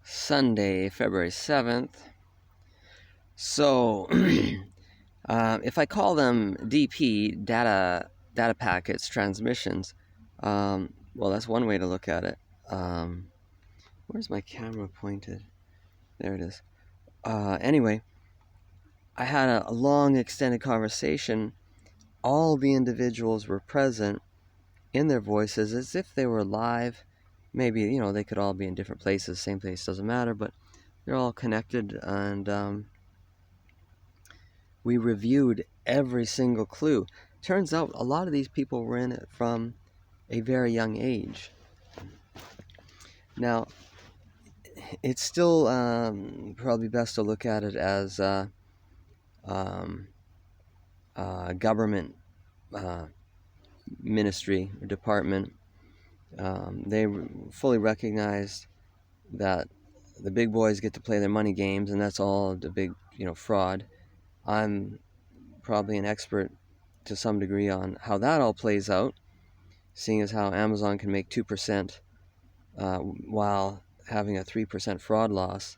Sunday, February 7th. So, if I call them DP, data packets, transmissions, well, that's one way to look at it. Where's my camera pointed? There it is. Anyway, I had a long, extended conversation. All the individuals were present in their voices as if they were live. Maybe, they could all be in different places, same place, doesn't matter, but they're all connected, and we reviewed every single clue. Turns out a lot of these people were in it from a very young age. Now, it's still probably best to look at it as government ministry or department. They fully recognized that the big boys get to play their money games, and that's all the big, fraud. I'm probably an expert to some degree on how that all plays out, seeing as how Amazon can make 2% while having a 3% fraud loss.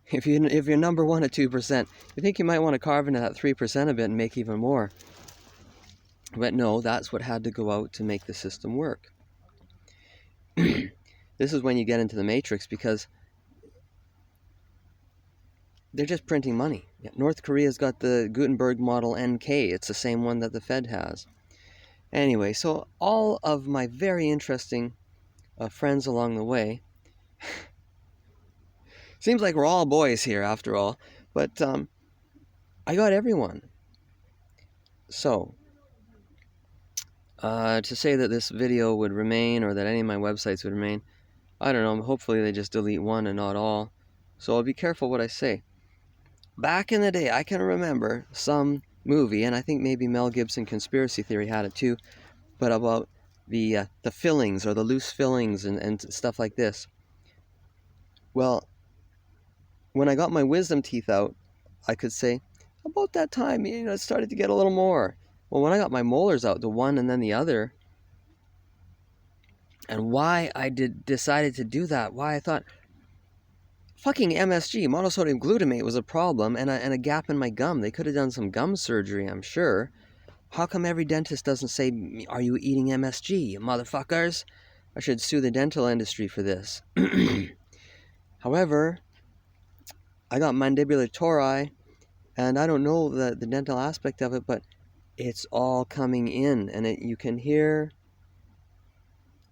If you're number one at 2%, you think you might want to carve into that 3% a bit and make even more. But no, that's what had to go out to make the system work. This is when you get into the matrix, because they're just printing money. North Korea's got the Gutenberg model NK. It's the same one that the Fed has. Anyway, so all of my very interesting friends along the way, seems like we're all boys here after all, but I got everyone. So, to say that this video would remain, or that any of my websites would remain, I don't know. Hopefully they just delete one and not all. So I'll be careful what I say. Back in the day, I can remember some movie, and I think maybe Mel Gibson Conspiracy Theory had it too, but about the fillings, or the loose fillings and stuff like this. Well, when I got my wisdom teeth out, I could say, about that time, it started to get a little more. Well, when I got my molars out, the one and then the other, and why I decided to do that, why I thought, fucking MSG, monosodium glutamate, was a problem, and a gap in my gum. They could have done some gum surgery, I'm sure. How come every dentist doesn't say, "Are you eating MSG, you motherfuckers?" I should sue the dental industry for this. However, I got mandibular tori, and I don't know the dental aspect of it, but it's all coming in, and you can hear,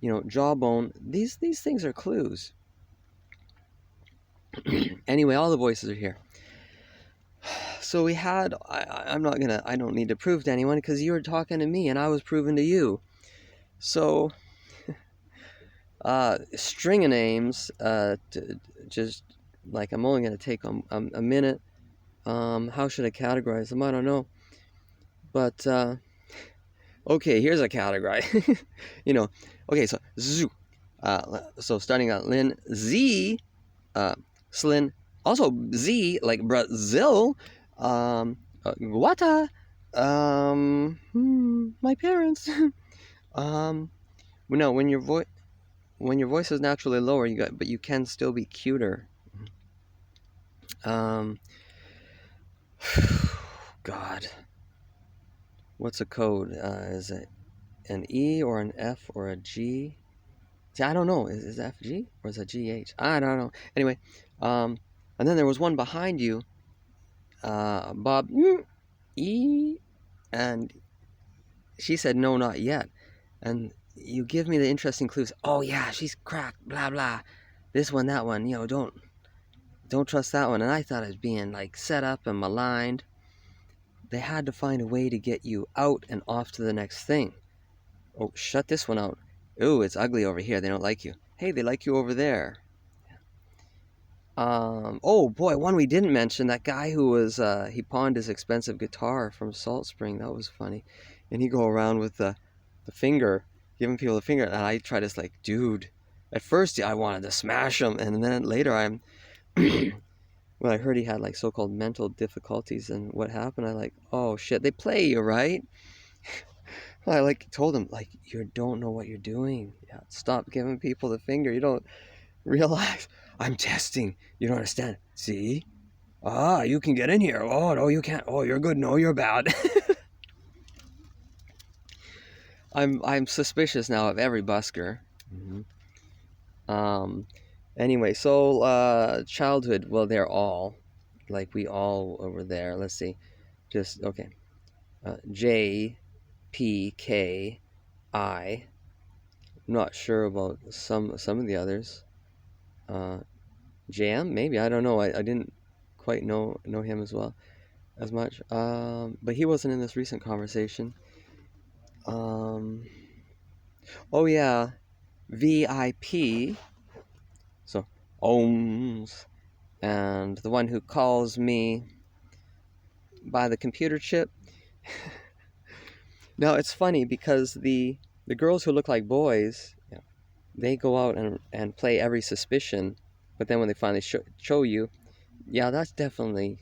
jawbone. These things are clues. Anyway, all the voices are here. So we had, I don't need to prove to anyone, because you were talking to me and I was proving to you. So, string of names, just like, I'm only going to take a minute. How should I categorize them? I don't know. But, okay, here's a category. Okay, so zoo. So starting out, Lin, Z, Slin, also Z, like Brazil, Guata, my parents. No, when your voice is naturally lower, but you can still be cuter. God, what's a code? Is it an E or an F or a G? See, I don't know. Is it FG or is it GH? I don't know. Anyway, and then there was one behind you, Bob E, and she said no, not yet. And you give me the interesting clues. Oh yeah, she's cracked. Blah blah. This one, that one. Don't trust that one. And I thought it was being like set up and maligned. They had to find a way to get you out and off to the next thing. Oh, shut this one out. Ooh, it's ugly over here. They don't like you. Hey, they like you over there. Oh boy, one we didn't mention, that guy who was, he pawned his expensive guitar from Salt Spring. That was funny. And he go around with the finger, giving people the finger, and I try to, like, dude, at first I wanted to smash him, and then later when I heard he had, like, so-called mental difficulties and what happened, I like, oh shit, they play you, right? I, like, told him, like, you don't know what you're doing. Yeah, stop giving people the finger. You don't Realize I'm testing. You don't understand. See? Ah, you can get in here. Oh, no, you can't. Oh, you're good. No, you're bad. I'm suspicious now of every busker. Um, anyway, so childhood. Well, they're all like we all over there. Let's see. Just okay. J, P, K, I. I'm not sure about some of the others. JM, maybe, I don't know. I didn't quite know him as much. But he wasn't in this recent conversation. Oh yeah, VIP. So ohms, and the one who calls me by the computer chip. Now it's funny because the girls who look like boys, they go out and play every suspicion, but then when they finally show you, yeah, that's definitely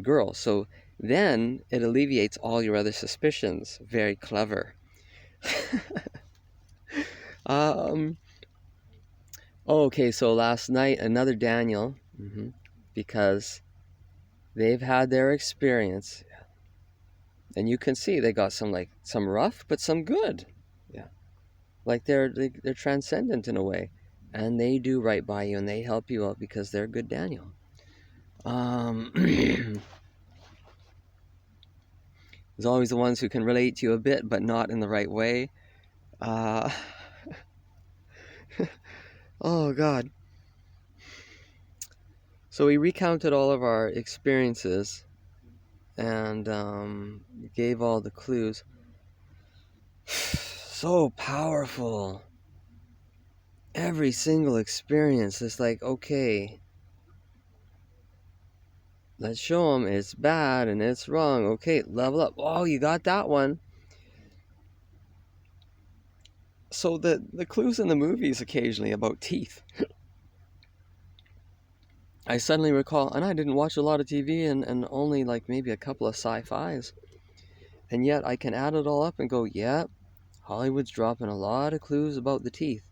girl. So then it alleviates all your other suspicions. Very clever. um. Okay, so last night another Daniel, because they've had their experience, and you can see they got some rough, but some good. Yeah, like they're transcendent in a way, and they do right by you and they help you out because they're good Daniel. There's always the ones who can relate to you a bit, but not in the right way. Oh God. So we recounted all of our experiences and gave all the clues. So powerful. Every single experience is like, okay, let's show them it's bad and it's wrong. Okay, level up. Oh, you got that one. So the clues in the movies occasionally about teeth. I suddenly recall, and I didn't watch a lot of TV and only like maybe a couple of sci-fis. And yet I can add it all up and go, yeah, Hollywood's dropping a lot of clues about the teeth.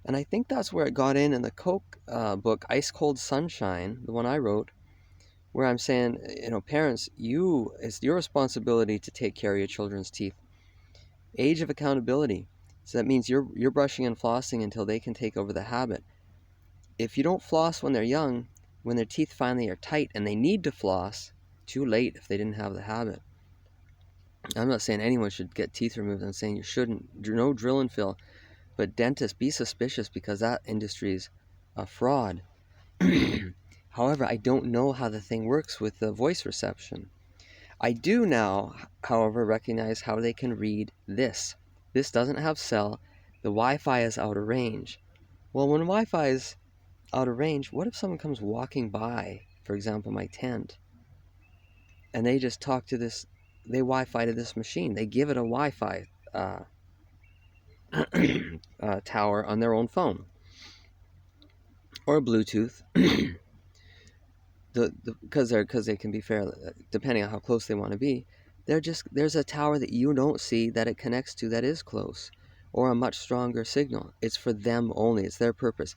And I think that's where it got in the Coke book, Ice Cold Sunshine, the one I wrote, where I'm saying, parents, it's your responsibility to take care of your children's teeth. Age of accountability. So that means you're brushing and flossing until they can take over the habit. If you don't floss when they're young, when their teeth finally are tight and they need to floss, too late if they didn't have the habit. I'm not saying anyone should get teeth removed. I'm saying you shouldn't. No drill and fill. But dentists, be suspicious because that industry's a fraud. However, I don't know how the thing works with the voice reception. I do now, however, recognize how they can read this. This doesn't have cell. The Wi-Fi is out of range. Well, when Wi-Fi is out of range, what if someone comes walking by, for example, my tent, and they just talk to this, they Wi-Fi to this machine. They give it a Wi-Fi tower on their own phone. Or Bluetooth. Because they can be fair, depending on how close they want to be. There's a tower that you don't see that it connects to that is close, or a much stronger signal. It's for them only. It's their purpose.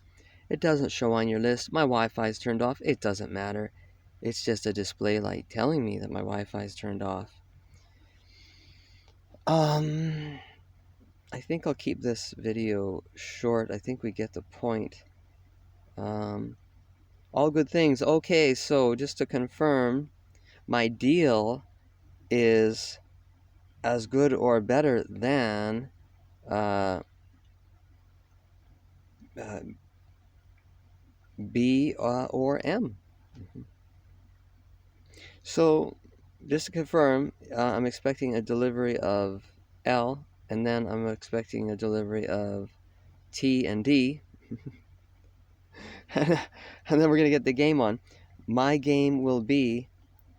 It doesn't show on your list. My Wi-Fi is turned off. It doesn't matter. It's just a display light telling me that my Wi-Fi is turned off. I think I'll keep this video short. I think we get the point. All good things. Okay, so just to confirm, my deal is as good or better than B or M. So just to confirm, I'm expecting a delivery of L, and then I'm expecting a delivery of T and D. And then we're going to get the game on. My game will be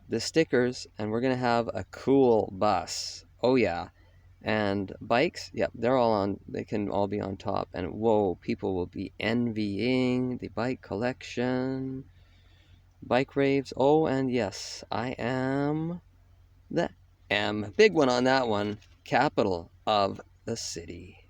the stickers, and we're going to have a cool bus. Oh yeah. And bikes, yep, they're all on, they can all be on top. And whoa, people will be envying the bike collection. Bike raves. Oh, and yes, I am the M. Big one on that one. Capital of the city.